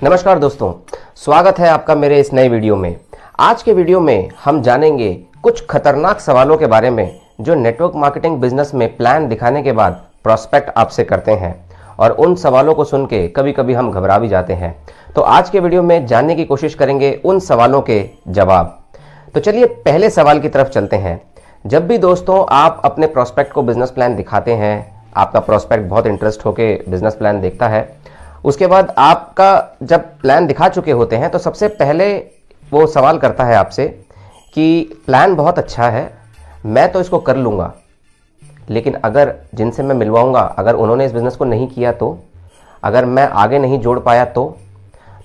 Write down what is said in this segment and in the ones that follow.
नमस्कार दोस्तों, स्वागत है आपका मेरे इस नए वीडियो में। आज के वीडियो में हम जानेंगे कुछ खतरनाक सवालों के बारे में जो नेटवर्क मार्केटिंग बिजनेस में प्लान दिखाने के बाद प्रोस्पेक्ट आपसे करते हैं, और उन सवालों को सुन के कभी कभी हम घबरा भी जाते हैं। तो आज के वीडियो में जानने की कोशिश करेंगे उन सवालों के जवाब। तो चलिए पहले सवाल की तरफ चलते हैं। जब भी दोस्तों आप अपने प्रोस्पेक्ट को बिजनेस प्लान दिखाते हैं, आपका प्रोस्पेक्ट बहुत इंटरेस्ट होके बिजनेस प्लान देखता है, उसके बाद आपका जब प्लान दिखा चुके होते हैं तो सबसे पहले वो सवाल करता है आपसे कि प्लान बहुत अच्छा है, मैं तो इसको कर लूँगा, लेकिन अगर जिनसे मैं मिलवाऊँगा अगर उन्होंने इस बिज़नेस को नहीं किया तो, अगर मैं आगे नहीं जोड़ पाया तो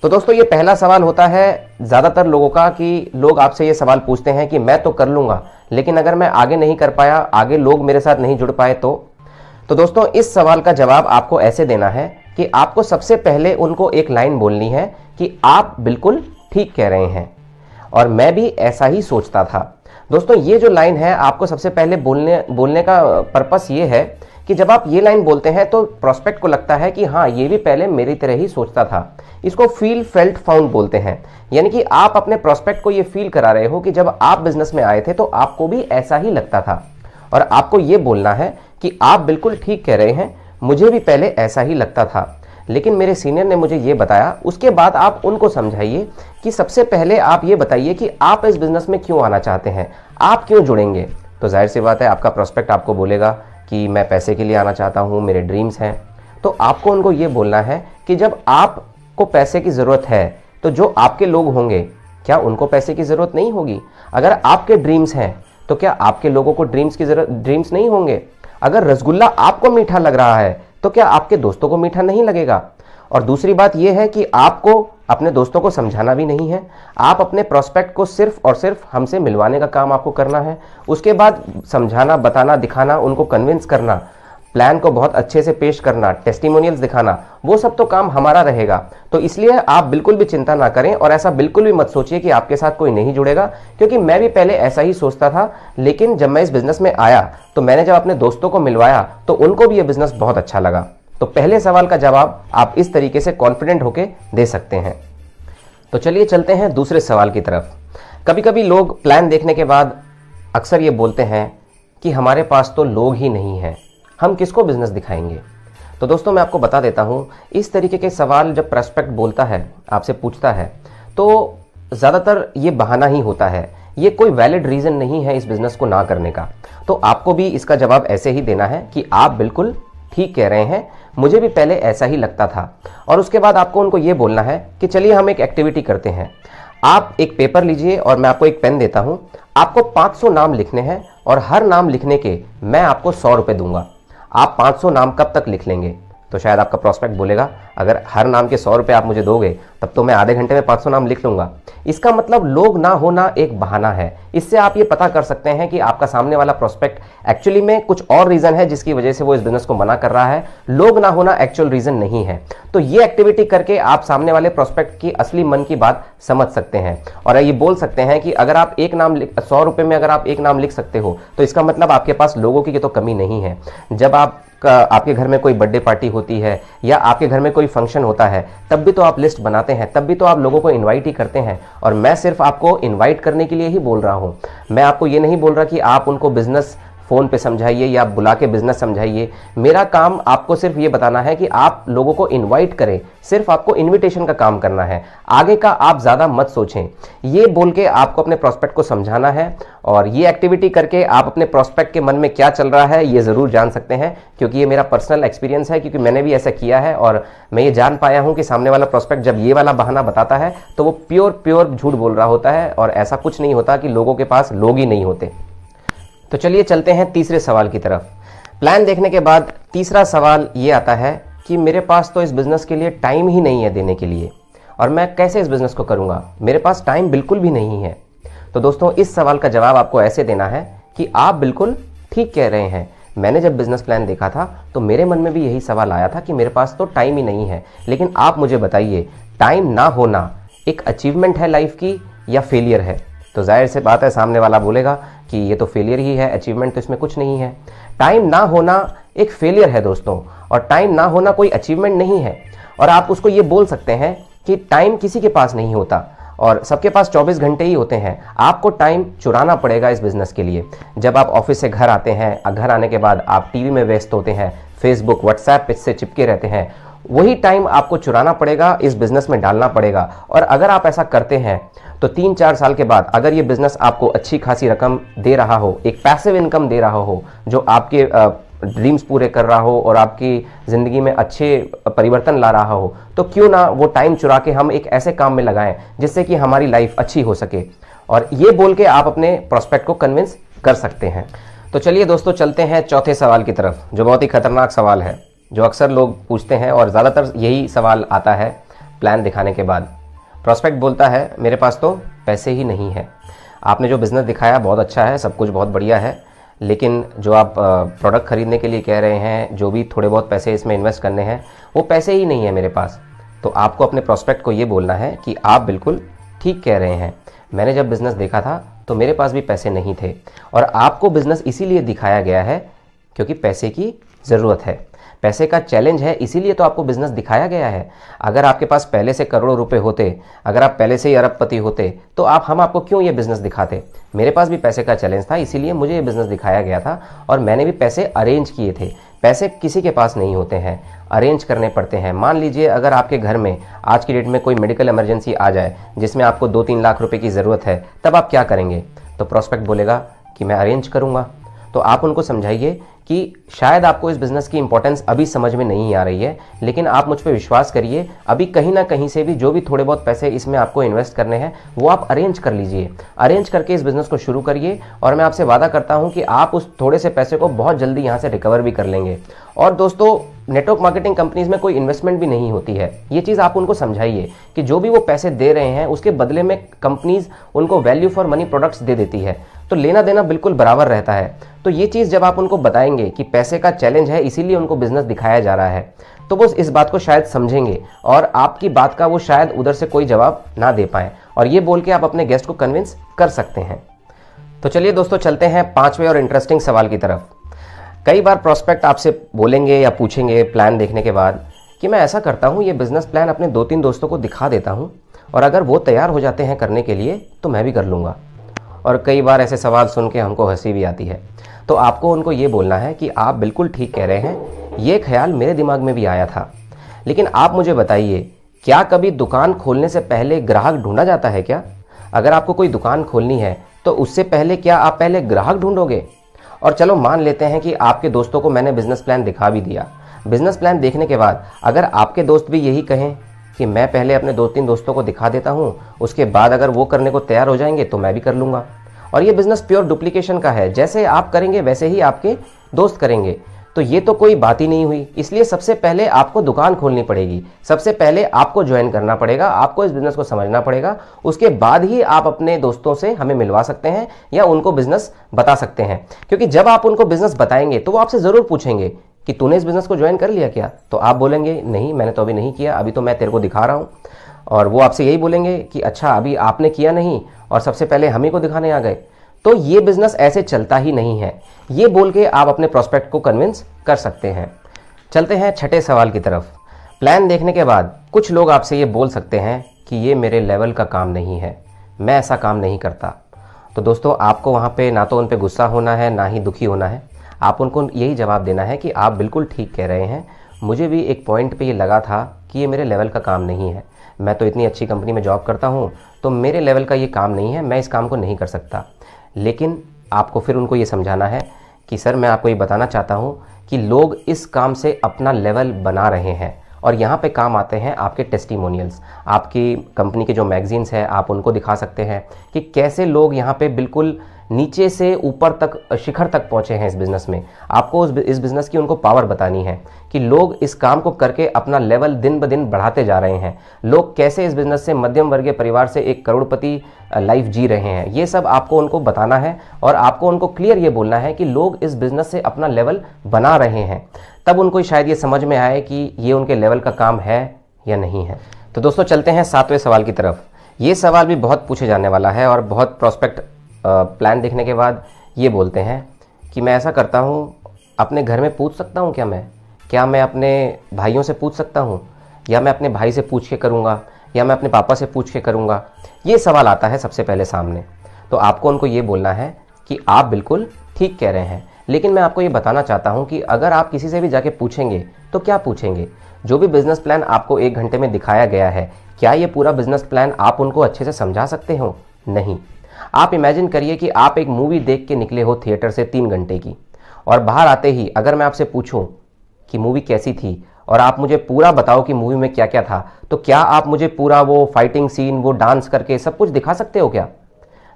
दोस्तों ये पहला सवाल होता है ज़्यादातर लोगों का कि लोग आपसे ये सवाल पूछते हैं कि मैं तो कर लूँगा, लेकिन अगर मैं आगे नहीं कर पाया, आगे लोग मेरे साथ नहीं जुड़ पाए तो दोस्तों इस सवाल का जवाब आपको ऐसे देना है कि आपको सबसे पहले उनको एक लाइन बोलनी है कि आप बिल्कुल ठीक कह रहे हैं और मैं भी ऐसा ही सोचता था। दोस्तों ये जो लाइन है आपको सबसे पहले बोलने का पर्पस ये है कि जब आप ये लाइन बोलते हैं तो प्रोस्पेक्ट को लगता है कि हाँ, ये भी पहले मेरी तरह ही सोचता था। इसको फील फेल्ट फाउंड बोलते हैं, यानी कि आप अपने प्रोस्पेक्ट को ये फील करा रहे हो कि जब आप बिजनेस में आए थे तो आपको भी ऐसा ही लगता था, और आपको ये बोलना है कि आप बिल्कुल ठीक कह रहे हैं, मुझे भी पहले ऐसा ही लगता था, लेकिन मेरे सीनियर ने मुझे ये बताया। उसके बाद आप उनको समझाइए कि सबसे पहले आप ये बताइए कि आप इस बिजनेस में क्यों आना चाहते हैं, आप क्यों जुड़ेंगे। तो जाहिर सी बात है आपका प्रोस्पेक्ट आपको बोलेगा कि मैं पैसे के लिए आना चाहता हूँ, मेरे ड्रीम्स हैं। तो आपको उनको ये बोलना है कि जब आपको पैसे की ज़रूरत है तो जो आपके लोग होंगे क्या उनको पैसे की ज़रूरत नहीं होगी? अगर आपके ड्रीम्स हैं तो क्या आपके लोगों को ड्रीम्स नहीं होंगे? अगर रसगुल्ला आपको मीठा लग रहा है तो क्या आपके दोस्तों को मीठा नहीं लगेगा? और दूसरी बात यह है कि आपको अपने दोस्तों को समझाना भी नहीं है, आप अपने प्रोस्पेक्ट को सिर्फ और सिर्फ हमसे मिलवाने का काम आपको करना है। उसके बाद समझाना, बताना, दिखाना, उनको कन्विंस करना, प्लान को बहुत अच्छे से पेश करना, टेस्टिमोनियल्स दिखाना, वो सब तो काम हमारा रहेगा। तो इसलिए आप बिल्कुल भी चिंता ना करें और ऐसा बिल्कुल भी मत सोचिए कि आपके साथ कोई नहीं जुड़ेगा, क्योंकि मैं भी पहले ऐसा ही सोचता था, लेकिन जब मैं इस बिजनेस में आया तो मैंने जब अपने दोस्तों को मिलवाया तो उनको भी ये बिजनेस बहुत अच्छा लगा। तो पहले सवाल का जवाब आप इस तरीके से कॉन्फिडेंट होकर दे सकते हैं। तो चलिए चलते हैं दूसरे सवाल की तरफ। कभी कभी लोग प्लान देखने के बाद अक्सर ये बोलते हैं कि हमारे पास तो लोग ही नहीं हैं, हम किसको बिजनेस दिखाएंगे। तो दोस्तों मैं आपको बता देता हूँ, इस तरीके के सवाल जब प्रोस्पेक्ट बोलता है, आपसे पूछता है, तो ज़्यादातर ये बहाना ही होता है, ये कोई वैलिड रीज़न नहीं है इस बिज़नेस को ना करने का। तो आपको भी इसका जवाब ऐसे ही देना है कि आप बिल्कुल ठीक कह रहे हैं, मुझे भी पहले ऐसा ही लगता था। और उसके बाद आपको उनको ये बोलना है कि चलिए हम एक एक्टिविटी करते हैं। आप एक पेपर लीजिए और मैं आपको एक पेन देता हूँ, आपको 500 नाम लिखने हैं और हर नाम लिखने के मैं आपको 100 रुपये दूंगा। आप 500 नाम कब तक लिख लेंगे? तो शायद आपका प्रोस्पेक्ट बोलेगा अगर हर नाम के 100 रुपये आप मुझे दोगे तब तो मैं आधे घंटे में 500 नाम लिख लूँगा। इसका मतलब लोग ना होना एक बहाना है। इससे आप ये पता कर सकते हैं कि आपका सामने वाला प्रोस्पेक्ट एक्चुअली में कुछ और रीज़न है जिसकी वजह से वो इस बिज़नेस को मना कर रहा है। लोग ना होना एक्चुअल रीज़न नहीं है। तो ये एक्टिविटी करके आप सामने वाले प्रोस्पेक्ट की असली मन की बात समझ सकते हैं और ये बोल सकते हैं कि अगर आप एक नाम 100 रुपये में अगर आप एक नाम लिख सकते हो तो इसका मतलब आपके पास लोगों की तो कमी नहीं है। जब आपके घर में कोई बर्थडे पार्टी होती है या आपके घर में कोई फंक्शन होता है तब भी तो आप लिस्ट बनाते हैं, तब भी तो आप लोगों को इनवाइट ही करते हैं। और मैं सिर्फ आपको इनवाइट करने के लिए ही बोल रहा हूं, मैं आपको ये नहीं बोल रहा कि आप उनको बिजनेस फ़ोन पे समझाइए या बुला के बिजनेस समझाइए। मेरा काम आपको सिर्फ ये बताना है कि आप लोगों को इनवाइट करें, सिर्फ आपको इनविटेशन का काम करना है, आगे का आप ज़्यादा मत सोचें। ये बोल के आपको अपने प्रोस्पेक्ट को समझाना है और ये एक्टिविटी करके आप अपने प्रोस्पेक्ट के मन में क्या चल रहा है ये ज़रूर जान सकते हैं, क्योंकि ये मेरा पर्सनल एक्सपीरियंस है, क्योंकि मैंने भी ऐसा किया है और मैं ये जान पाया हूँ कि सामने वाला प्रोस्पेक्ट जब ये वाला बहाना बताता है तो वो प्योर झूठ बोल रहा होता है और ऐसा कुछ नहीं होता कि लोगों के पास लोग ही नहीं होते। तो चलिए चलते हैं तीसरे सवाल की तरफ। प्लान देखने के बाद तीसरा सवाल ये आता है कि मेरे पास तो इस बिज़नेस के लिए टाइम ही नहीं है देने के लिए, और मैं कैसे इस बिज़नेस को करूँगा, मेरे पास टाइम बिल्कुल भी नहीं है। तो दोस्तों इस सवाल का जवाब आपको ऐसे देना है कि आप बिल्कुल ठीक कह रहे हैं। मैंने जब बिज़नेस प्लान देखा था तो मेरे मन में भी यही सवाल आया था कि मेरे पास तो टाइम ही नहीं है। लेकिन आप मुझे बताइए, टाइम ना होना एक अचीवमेंट है लाइफ की या फेलियर है? तो जाहिर सी बात है सामने वाला बोलेगा कि ये तो फेलियर ही है, अचीवमेंट तो इसमें कुछ नहीं है। टाइम ना होना एक फेलियर है दोस्तों, और टाइम ना होना कोई अचीवमेंट नहीं है। और आप उसको ये बोल सकते हैं कि टाइम किसी के पास नहीं होता और सबके पास 24 घंटे ही होते हैं। आपको टाइम चुराना पड़ेगा इस बिज़नेस के लिए। जब आप ऑफिस से घर आते हैं, घर आने के बाद आप टीवी में व्यस्त होते हैं, फेसबुक व्हाट्सएप से चिपके रहते हैं, वही टाइम आपको चुराना पड़ेगा, इस बिज़नेस में डालना पड़ेगा। और अगर आप ऐसा करते हैं तो 3-4 साल के बाद अगर ये बिज़नेस आपको अच्छी खासी रकम दे रहा हो, एक पैसिव इनकम दे रहा हो, जो आपके ड्रीम्स पूरे कर रहा हो और आपकी ज़िंदगी में अच्छे परिवर्तन ला रहा हो, तो क्यों ना वो टाइम चुरा के हम एक ऐसे काम में लगाएं जिससे कि हमारी लाइफ अच्छी हो सके। और ये बोल के आप अपने प्रोस्पेक्ट को कन्विंस कर सकते हैं। तो चलिए दोस्तों, चलते हैं चौथे सवाल की तरफ, जो बहुत ही खतरनाक सवाल है, जो अक्सर लोग पूछते हैं और ज़्यादातर यही सवाल आता है प्लान दिखाने के बाद। प्रोस्पेक्ट बोलता है मेरे पास तो पैसे ही नहीं है। आपने जो बिज़नेस दिखाया बहुत अच्छा है, सब कुछ बहुत बढ़िया है, लेकिन जो आप प्रोडक्ट खरीदने के लिए कह रहे हैं, जो भी थोड़े बहुत पैसे इसमें इन्वेस्ट करने हैं, वो पैसे ही नहीं है मेरे पास। तो आपको अपने प्रोस्पेक्ट को ये बोलना है कि आप बिल्कुल ठीक कह रहे हैं, मैंने जब बिज़नेस देखा था तो मेरे पास भी पैसे नहीं थे और आपको बिज़नेस इसीलिए दिखाया गया है क्योंकि पैसे की ज़रूरत है, पैसे का चैलेंज है, इसीलिए तो आपको बिज़नेस दिखाया गया है। अगर आपके पास पहले से करोड़ों रुपए होते, अगर आप पहले से ही अरबपति होते, तो हम आपको क्यों ये बिज़नेस दिखाते। मेरे पास भी पैसे का चैलेंज था, इसीलिए मुझे ये बिज़नेस दिखाया गया था और मैंने भी पैसे अरेंज किए थे। पैसे किसी के पास नहीं होते हैं, अरेंज करने पड़ते हैं। मान लीजिए अगर आपके घर में आज की डेट में कोई मेडिकल इमरजेंसी आ जाए जिसमें आपको 2-3 लाख रुपए की ज़रूरत है, तब आप क्या करेंगे। तो प्रोस्पेक्ट बोलेगा कि मैं अरेंज करूँगा। तो आप उनको समझाइए कि शायद आपको इस बिज़नेस की इंपॉर्टेंस अभी समझ में नहीं आ रही है, लेकिन आप मुझ पे विश्वास करिए, अभी कहीं ना कहीं से भी जो भी थोड़े बहुत पैसे इसमें आपको इन्वेस्ट करने हैं वो आप अरेंज कर लीजिए। अरेंज करके इस बिज़नेस को शुरू करिए और मैं आपसे वादा करता हूं कि आप उस थोड़े से पैसे को बहुत जल्दी यहां से रिकवर भी कर लेंगे। और दोस्तों, नेटवर्क मार्केटिंग कंपनीज में कोई इन्वेस्टमेंट भी नहीं होती है, ये चीज़ आप उनको समझाइए कि जो भी वो पैसे दे रहे हैं उसके बदले में कंपनीज उनको वैल्यू फॉर मनी प्रोडक्ट्स दे देती है, तो लेना देना बिल्कुल बराबर रहता है। तो ये चीज़ जब आप उनको बताएंगे कि पैसे का चैलेंज है इसीलिए उनको बिजनेस दिखाया जा रहा है, तो वो इस बात को शायद समझेंगे और आपकी बात का वो शायद उधर से कोई जवाब ना दे पाए, और ये बोल के आप अपने गेस्ट को कन्विंस कर सकते हैं। तो चलिए दोस्तों, चलते हैं 5वें और इंटरेस्टिंग सवाल की तरफ। कई बार प्रोस्पेक्ट आपसे बोलेंगे या पूछेंगे प्लान देखने के बाद कि मैं ऐसा करता हूँ, ये बिजनेस प्लान अपने 2-3 दोस्तों को दिखा देता हूँ और अगर वो तैयार हो जाते हैं करने के लिए तो मैं भी कर लूँगा। और कई बार ऐसे सवाल सुन के हमको हंसी भी आती है। तो आपको उनको ये बोलना है कि आप बिल्कुल ठीक कह रहे हैं, ये ख्याल मेरे दिमाग में भी आया था, लेकिन आप मुझे बताइए, क्या कभी दुकान खोलने से पहले ग्राहक ढूंढा जाता है क्या? अगर आपको कोई दुकान खोलनी है तो उससे पहले क्या आप पहले ग्राहक ढूंढोगे? और चलो मान लेते हैं कि आपके दोस्तों को मैंने बिजनेस प्लान दिखा भी दिया। बिजनेस प्लान देखने के बाद अगर आपके दोस्त भी यही कहें कि मैं पहले अपने 2-3 दोस्तों को दिखा देता हूँ, उसके बाद अगर वो करने को तैयार हो जाएंगे तो मैं भी कर लूँगा। और ये बिजनेस प्योर डुप्लीकेशन का है, जैसे आप करेंगे वैसे ही आपके दोस्त करेंगे, तो ये तो कोई बात ही नहीं हुई। इसलिए सबसे पहले आपको दुकान खोलनी पड़ेगी, सबसे पहले आपको ज्वाइन करना पड़ेगा, आपको इस बिजनेस को समझना पड़ेगा, उसके बाद ही आप अपने दोस्तों से हमें मिलवा सकते हैं या उनको बिजनेस बता सकते हैं। क्योंकि जब आप उनको बिजनेस बताएंगे तो वो आपसे ज़रूर पूछेंगे कि तूने इस बिजनेस को ज्वाइन कर लिया क्या? तो आप बोलेंगे नहीं, मैंने तो अभी नहीं किया, अभी तो मैं तेरे को दिखा रहा हूँ। और वो आपसे यही बोलेंगे कि अच्छा, अभी आपने किया नहीं और सबसे पहले हम ही को दिखाने आ गए, तो ये बिजनेस ऐसे चलता ही नहीं है। ये बोल के आप अपने प्रोस्पेक्ट को कन्विंस कर सकते हैं। चलते हैं 6ठे सवाल की तरफ। प्लान देखने के बाद कुछ लोग आपसे ये बोल सकते हैं कि ये मेरे लेवल का काम नहीं है, मैं ऐसा काम नहीं करता। तो दोस्तों, आपको वहाँ पे ना तो उन पे गुस्सा होना है ना ही दुखी होना है, आप उनको यही जवाब देना है कि आप बिल्कुल ठीक कह रहे हैं, मुझे भी एक पॉइंट पे ये लगा था कि ये मेरे लेवल का काम नहीं है, मैं तो इतनी अच्छी कंपनी में जॉब करता हूँ, तो मेरे लेवल का ये काम नहीं है, मैं इस काम को नहीं कर सकता। लेकिन आपको फिर उनको ये समझाना है कि सर, मैं आपको ये बताना चाहता हूँ कि लोग इस काम से अपना लेवल बना रहे हैं, और यहाँ पे काम आते हैं आपके टेस्टिमोनियल्स। आपकी कंपनी के जो मैगजीन्स हैं आप उनको दिखा सकते हैं कि कैसे लोग यहाँ पे बिल्कुल नीचे से ऊपर तक, शिखर तक पहुँचे हैं इस बिज़नेस में। आपको इस बिज़नेस की उनको पावर बतानी है कि लोग इस काम को करके अपना लेवल दिन ब दिन बढ़ाते जा रहे हैं। लोग कैसे इस बिज़नेस से मध्यम वर्गीय परिवार से एक करोड़पति लाइफ जी रहे हैं, ये सब आपको उनको बताना है। और आपको उनको क्लियर ये बोलना है कि लोग इस बिज़नेस से अपना लेवल बना रहे हैं, तब उनको शायद ये समझ में आए कि ये उनके लेवल का काम है या नहीं है। तो दोस्तों, चलते हैं 7वें सवाल की तरफ। ये सवाल भी बहुत पूछे जाने वाला है और बहुत प्रोस्पेक्ट प्लान देखने के बाद ये बोलते हैं कि मैं ऐसा करता हूँ, अपने घर में पूछ सकता हूँ क्या मैं अपने भाइयों से पूछ सकता हूँ, या मैं अपने भाई से पूछ के करूँगा, या मैं अपने पापा से पूछ के करूँगा, ये सवाल आता है सबसे पहले सामने। तो आपको उनको ये बोलना है कि आप बिल्कुल ठीक कह रहे हैं। लेकिन मैं आपको ये बताना चाहता हूँ कि अगर आप किसी से भी जाके पूछेंगे तो क्या पूछेंगे, जो भी बिजनेस प्लान आपको 1 घंटे में दिखाया गया है, क्या ये पूरा बिजनेस प्लान आप उनको अच्छे से समझा सकते हो? नहीं। आप इमेजिन करिए कि आप एक मूवी देख के निकले हो थिएटर से 3 घंटे की, और बाहर आते ही अगर मैं आपसे पूछूं कि मूवी कैसी थी और आप मुझे पूरा बताओ कि मूवी में क्या क्या था, तो क्या आप मुझे पूरा वो फाइटिंग सीन, वो डांस करके सब कुछ दिखा सकते हो क्या?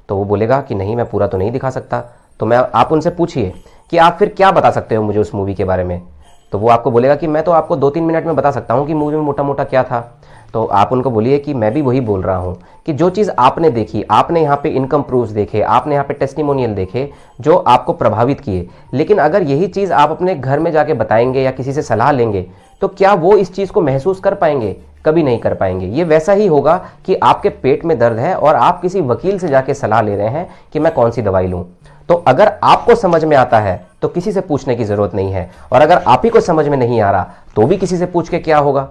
तो वो बोलेगा कि नहीं, मैं पूरा तो नहीं दिखा सकता। तो आप उनसे पूछिए कि आप फिर क्या बता सकते हो मुझे उस मूवी के बारे में। तो वो आपको बोलेगा कि मैं तो आपको 2-3 मिनट में बता सकता हूँ कि मूवी में मोटा मोटा क्या था। तो आप उनको बोलिए कि मैं भी वही बोल रहा हूँ कि जो चीज़ आपने देखी, आपने यहाँ पे इनकम प्रूफ्स देखे, आपने यहाँ पे टेस्टिमोनियल देखे जो आपको प्रभावित किए, लेकिन अगर यही चीज़ आप अपने घर में जाके बताएंगे या किसी से सलाह लेंगे तो क्या वो इस चीज़ को महसूस कर पाएंगे? कभी नहीं कर पाएंगे। ये वैसा ही होगा कि आपके पेट में दर्द है और आप किसी वकील से जाके सलाह ले रहे हैं कि मैं कौन सी दवाई लूँ। तो अगर आपको समझ में आता है तो किसी से पूछने की जरूरत नहीं है, और अगर आप ही को समझ में नहीं आ रहा तो भी किसी से पूछ के क्या होगा।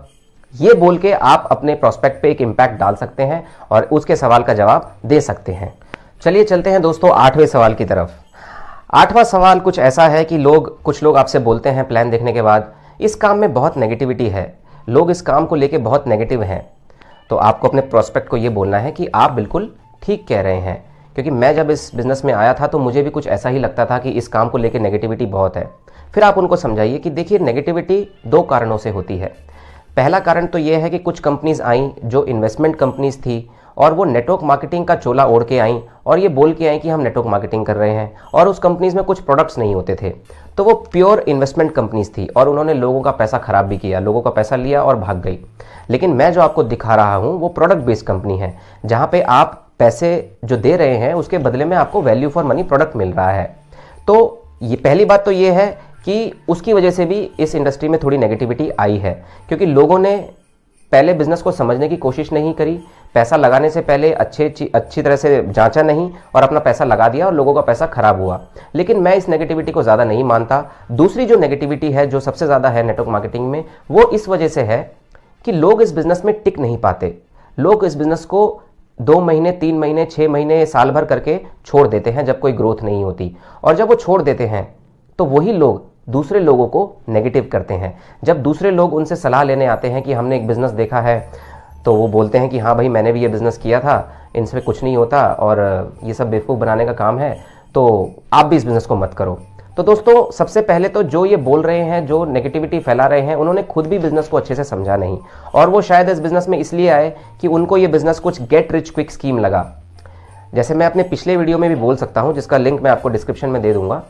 ये बोल के आप अपने प्रोस्पेक्ट पे एक इम्पैक्ट डाल सकते हैं और उसके सवाल का जवाब दे सकते हैं। चलिए चलते हैं दोस्तों 8वें सवाल की तरफ। 8वां सवाल कुछ ऐसा है कि कुछ लोग आपसे बोलते हैं प्लान देखने के बाद, इस काम में बहुत नेगेटिविटी है, लोग इस काम को लेके बहुत नेगेटिव हैं। तो आपको अपने प्रोस्पेक्ट को ये बोलना है कि आप बिल्कुल ठीक कह रहे हैं, क्योंकि मैं जब इस बिज़नेस में आया था तो मुझे भी कुछ ऐसा ही लगता था कि इस काम को लेके नेगेटिविटी बहुत है। फिर आप उनको समझाइए कि देखिए, नेगेटिविटी 2 कारणों से होती है। पहला कारण तो ये है कि कुछ कंपनीज आई जो इन्वेस्टमेंट कंपनीज थी और वो नेटवर्क मार्केटिंग का चोला ओढ़ के आई और ये बोल के आई कि हम नेटवर्क मार्केटिंग कर रहे हैं, और उस कंपनीज में कुछ प्रोडक्ट्स नहीं होते थे। तो वो प्योर इन्वेस्टमेंट कंपनीज थी और उन्होंने लोगों का पैसा खराब भी किया, लोगों का पैसा लिया और भाग गई। लेकिन मैं जो आपको दिखा रहा हूँ वो प्रोडक्ट बेस्ड कंपनी है, जहाँ पे आप पैसे जो दे रहे हैं उसके बदले में आपको वैल्यू फॉर मनी प्रोडक्ट मिल रहा है। तो ये पहली बात तो ये है कि उसकी वजह से भी इस इंडस्ट्री में थोड़ी नेगेटिविटी आई है, क्योंकि लोगों ने पहले बिजनेस को समझने की कोशिश नहीं करी, पैसा लगाने से पहले अच्छी तरह से जांचा नहीं और अपना पैसा लगा दिया और लोगों का पैसा खराब हुआ। लेकिन मैं इस नेगेटिविटी को ज़्यादा नहीं मानता। दूसरी जो नेगेटिविटी है, जो सबसे ज़्यादा है नेटवर्क मार्केटिंग में, वो इस वजह से है कि लोग इस बिज़नेस में टिक नहीं पाते। लोग इस बिज़नेस को 2 महीने, 3 महीने, 6 महीने, साल भर करके छोड़ देते हैं जब कोई ग्रोथ नहीं होती। और जब वो छोड़ देते हैं तो वही लोग दूसरे लोगों को नेगेटिव करते हैं। जब दूसरे लोग उनसे सलाह लेने आते हैं कि हमने एक बिज़नेस देखा है, तो वो बोलते हैं कि हाँ भाई, मैंने भी ये बिज़नेस किया था, इनसे कुछ नहीं होता और ये सब बेवकूफ़ बनाने का काम है, तो आप भी इस बिज़नेस को मत करो। तो दोस्तों, सबसे पहले तो जो ये बोल रहे हैं, जो नेगेटिविटी फैला रहे हैं, उन्होंने खुद भी बिज़नेस को अच्छे से समझा नहीं, और वो शायद इस बिज़नेस में इसलिए आए कि उनको ये बिज़नेस कुछ गेट रिच क्विक स्कीम लगा। जैसे मैं अपने पिछले वीडियो में भी बोल सकता हूँ, जिसका लिंक मैं आपको डिस्क्रिप्शन में दे दूंगा,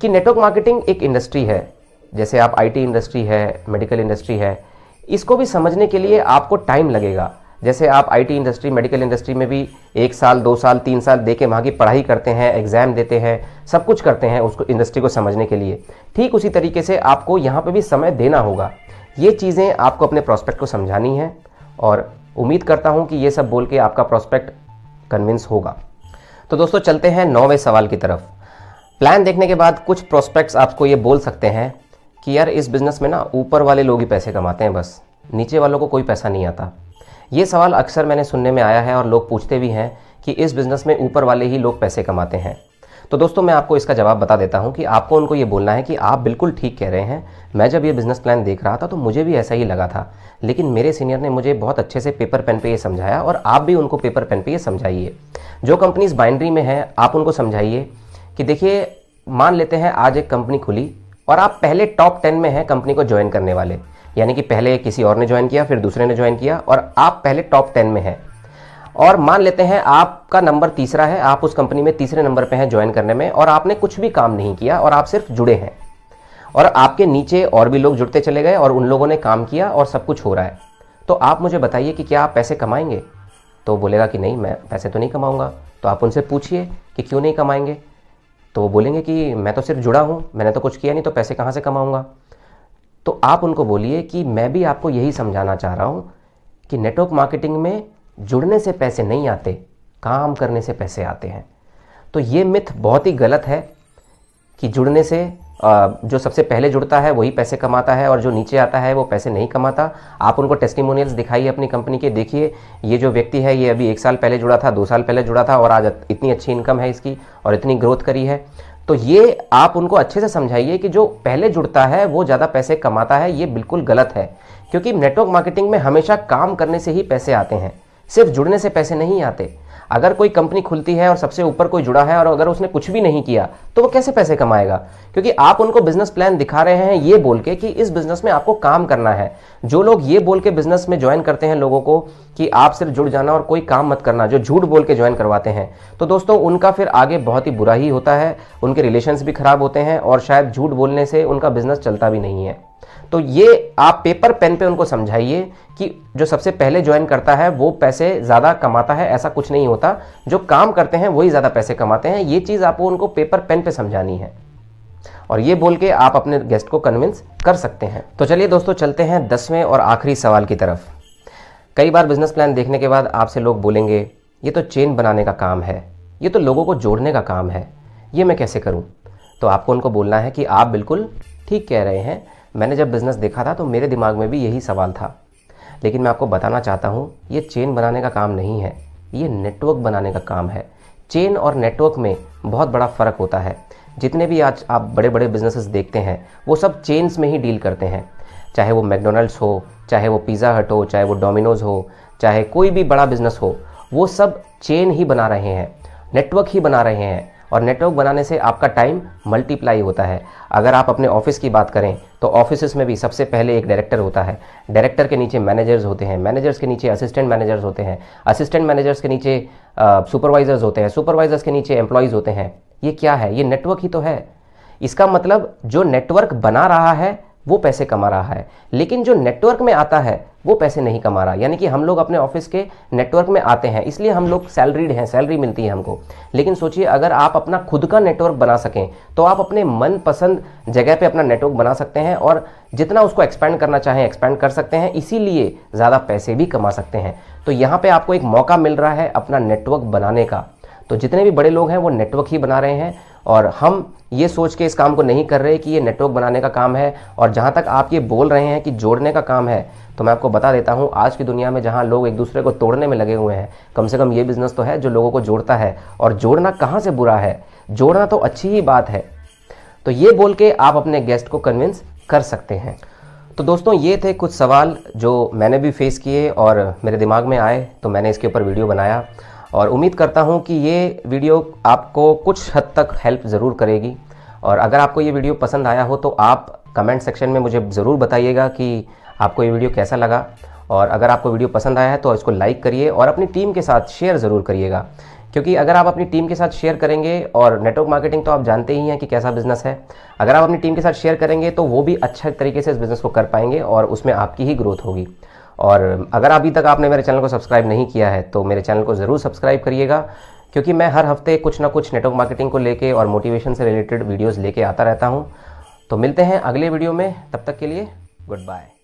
कि नेटवर्क मार्केटिंग एक इंडस्ट्री है, जैसे आप आईटी इंडस्ट्री है, मेडिकल इंडस्ट्री है, इसको भी समझने के लिए आपको टाइम लगेगा। जैसे आप आईटी इंडस्ट्री, मेडिकल इंडस्ट्री में भी 1 साल, 2 साल, 3 साल दे के वहाँ की पढ़ाई करते हैं, एग्जाम देते हैं, सब कुछ करते हैं उसको, इंडस्ट्री को समझने के लिए। ठीक उसी तरीके से आपको यहाँ पे भी समय देना होगा। ये चीज़ें आपको अपने प्रॉस्पेक्ट को समझानी है, और उम्मीद करता हूँ कि ये सब बोल के आपका प्रॉस्पेक्ट कन्विंस होगा। तो दोस्तों, चलते हैं 9वें सवाल की तरफ। प्लान देखने के बाद कुछ प्रोस्पेक्ट्स आपको ये बोल सकते हैं कि यार, इस बिज़नेस में ना ऊपर वाले लोग ही पैसे कमाते हैं, बस नीचे वालों को कोई पैसा नहीं आता। ये सवाल अक्सर मैंने सुनने में आया है और लोग पूछते भी हैं कि इस बिज़नेस में ऊपर वाले ही लोग पैसे कमाते हैं। तो दोस्तों, मैं आपको इसका जवाब बता देता हूँ कि आपको उनको ये बोलना है कि आप बिल्कुल ठीक कह रहे हैं। मैं जब ये बिज़नेस प्लान देख रहा था तो मुझे भी ऐसा ही लगा था, लेकिन मेरे सीनियर ने मुझे बहुत अच्छे से पेपर पेन पे ये समझाया, और आप भी उनको पेपर पेन पे ये समझाइए। जो कंपनीज बाइनरी में हैं, आप उनको समझाइए कि देखिए, मान लेते हैं आज एक कंपनी खुली और आप पहले टॉप 10 में हैं कंपनी को ज्वाइन करने वाले, यानी कि पहले किसी और ने ज्वाइन किया, फिर दूसरे ने ज्वाइन किया, और आप पहले टॉप 10 में हैं। और मान लेते हैं आपका नंबर तीसरा है, आप उस कंपनी में तीसरे नंबर पे हैं ज्वाइन करने में, और आपने कुछ भी काम नहीं किया और आप सिर्फ जुड़े हैं, और आपके नीचे और भी लोग जुड़ते चले गए और उन लोगों ने काम किया और सब कुछ हो रहा है। तो आप मुझे बताइए कि क्या आप पैसे कमाएंगे? तो बोलेगा कि नहीं, मैं पैसे तो नहीं कमाऊंगा। तो आप उनसे पूछिए कि क्यों नहीं कमाएंगे? तो वो बोलेंगे कि मैं तो सिर्फ जुड़ा हूँ, मैंने तो कुछ किया नहीं, तो पैसे कहाँ से कमाऊँगा? तो आप उनको बोलिए कि मैं भी आपको यही समझाना चाह रहा हूँ कि नेटवर्क मार्केटिंग में जुड़ने से पैसे नहीं आते, काम करने से पैसे आते हैं। तो ये मिथ बहुत ही गलत है कि जुड़ने से जो सबसे पहले जुड़ता है वही पैसे कमाता है और जो नीचे आता है वो पैसे नहीं कमाता। आप उनको टेस्टिमोनियल्स दिखाइए अपनी कंपनी के, देखिए ये जो व्यक्ति है ये अभी 1 साल पहले जुड़ा था, 2 साल पहले जुड़ा था और आज इतनी अच्छी इनकम है इसकी और इतनी ग्रोथ करी है। तो ये आप उनको अच्छे से समझाइए कि जो पहले जुड़ता है वो ज़्यादा पैसे कमाता है, ये बिल्कुल गलत है। क्योंकि नेटवर्क मार्केटिंग में हमेशा काम करने से ही पैसे आते हैं, सिर्फ जुड़ने से पैसे नहीं आते। अगर कोई कंपनी खुलती है और सबसे ऊपर कोई जुड़ा है और अगर उसने कुछ भी नहीं किया तो वो कैसे पैसे कमाएगा? क्योंकि आप उनको बिजनेस प्लान दिखा रहे हैं ये बोल के कि इस बिजनेस में आपको काम करना है। जो लोग ये बोल के बिजनेस में ज्वाइन करते हैं लोगों को कि आप सिर्फ जुड़ जाना और कोई काम मत करना, जो झूठ बोल के ज्वाइन करवाते हैं, तो दोस्तों उनका फिर आगे बहुत ही बुरा ही होता है। उनके रिलेशंस भी खराब होते हैं और शायद झूठ बोलने से उनका बिजनेस चलता भी नहीं है। तो ये आप पेपर पेन पे उनको समझाइए कि जो सबसे पहले ज्वाइन करता है वो पैसे ज़्यादा कमाता है, ऐसा कुछ नहीं होता। जो काम करते हैं वही ज़्यादा पैसे कमाते हैं। ये चीज़ आपको उनको पेपर पेन पे समझानी है और ये बोल के आप अपने गेस्ट को कन्विंस कर सकते हैं। तो चलिए दोस्तों चलते हैं 10वें और आखिरी सवाल की तरफ। कई बार बिजनेस प्लान देखने के बाद आपसे लोग बोलेंगे ये तो चेन बनाने का काम है, ये तो लोगों को जोड़ने का काम है, ये मैं कैसे करूँ? तो आपको उनको बोलना है कि आप बिल्कुल ठीक कह रहे हैं। मैंने जब बिज़नेस देखा था तो मेरे दिमाग में भी यही सवाल था, लेकिन मैं आपको बताना चाहता हूँ ये चेन बनाने का काम नहीं है, ये नेटवर्क बनाने का काम है। चेन और नेटवर्क में बहुत बड़ा फ़र्क होता है। जितने भी आज आप बड़े बड़े बिजनेसेस देखते हैं वो सब चेन्स में ही डील करते हैं, चाहे वो मैकडोनल्ड्स हो, चाहे वो पिज़्ज़ा हट हो, चाहे वो डोमिनोज़ हो, चाहे कोई भी बड़ा बिजनेस हो, वो सब चेन ही बना रहे हैं, नेटवर्क ही बना रहे हैं। और नेटवर्क बनाने से आपका टाइम मल्टीप्लाई होता है। अगर आप अपने ऑफिस की बात करें तो ऑफिस में भी सबसे पहले एक डायरेक्टर होता है, डायरेक्टर के नीचे मैनेजर्स होते हैं, मैनेजर्स के नीचे असिस्टेंट मैनेजर्स होते हैं, असिस्टेंट मैनेजर्स के नीचे सुपरवाइजर्स होते हैं, सुपरवाइजर्स के नीचे एम्प्लॉयज़ होते हैं। ये क्या है? ये नेटवर्क ही तो है। इसका मतलब जो नेटवर्क बना रहा है वो पैसे कमा रहा है, लेकिन जो नेटवर्क में आता है वो पैसे नहीं कमा रहा। यानी कि हम लोग अपने ऑफिस के नेटवर्क में आते हैं इसलिए हम लोग सैलरीड हैं, सैलरी मिलती है हमको। लेकिन सोचिए अगर आप अपना खुद का नेटवर्क बना सकें तो आप अपने मनपसंद जगह पे अपना नेटवर्क बना सकते हैं और जितना उसको एक्सपेंड करना चाहें एक्सपेंड कर सकते हैं, इसीलिए ज़्यादा पैसे भी कमा सकते हैं। तो यहाँ पर आपको एक मौका मिल रहा है अपना नेटवर्क बनाने का। तो जितने भी बड़े लोग हैं वो नेटवर्क ही बना रहे हैं और हम ये सोच के इस काम को नहीं कर रहे कि ये नेटवर्क बनाने का काम है। और जहाँ तक आप ये बोल रहे हैं कि जोड़ने का काम है, तो मैं आपको बता देता हूँ आज की दुनिया में जहाँ लोग एक दूसरे को तोड़ने में लगे हुए हैं, कम से कम ये बिज़नेस तो है जो लोगों को जोड़ता है। और जोड़ना कहाँ से बुरा है? जोड़ना तो अच्छी ही बात है। तो ये बोल के आप अपने गेस्ट को कन्विंस कर सकते हैं। तो दोस्तों ये थे कुछ सवाल जो मैंने भी फेस किए और मेरे दिमाग में आए, तो मैंने इसके ऊपर वीडियो बनाया और उम्मीद करता हूँ कि ये वीडियो आपको कुछ हद तक हेल्प ज़रूर करेगी। और अगर आपको ये वीडियो पसंद आया हो तो आप कमेंट सेक्शन में मुझे ज़रूर बताइएगा कि आपको ये वीडियो कैसा लगा। और अगर आपको वीडियो पसंद आया है तो इसको लाइक करिए और अपनी टीम के साथ शेयर ज़रूर करिएगा, क्योंकि अगर आप अपनी टीम के साथ शेयर करेंगे, और नेटवर्क मार्केटिंग तो आप जानते ही हैं कि कैसा बिज़नेस है, अगर आप अपनी टीम के साथ शेयर करेंगे तो वो भी अच्छे तरीके से इस बिज़नेस को कर पाएंगे और उसमें आपकी ही ग्रोथ होगी। और अगर अभी तक आपने मेरे चैनल को सब्सक्राइब नहीं किया है तो मेरे चैनल को ज़रूर सब्सक्राइब करिएगा, क्योंकि मैं हर हफ्ते कुछ ना कुछ नेटवर्क मार्केटिंग को लेके और मोटिवेशन से रिलेटेड वीडियोस लेके आता रहता हूं। तो मिलते हैं अगले वीडियो में, तब तक के लिए गुड बाय।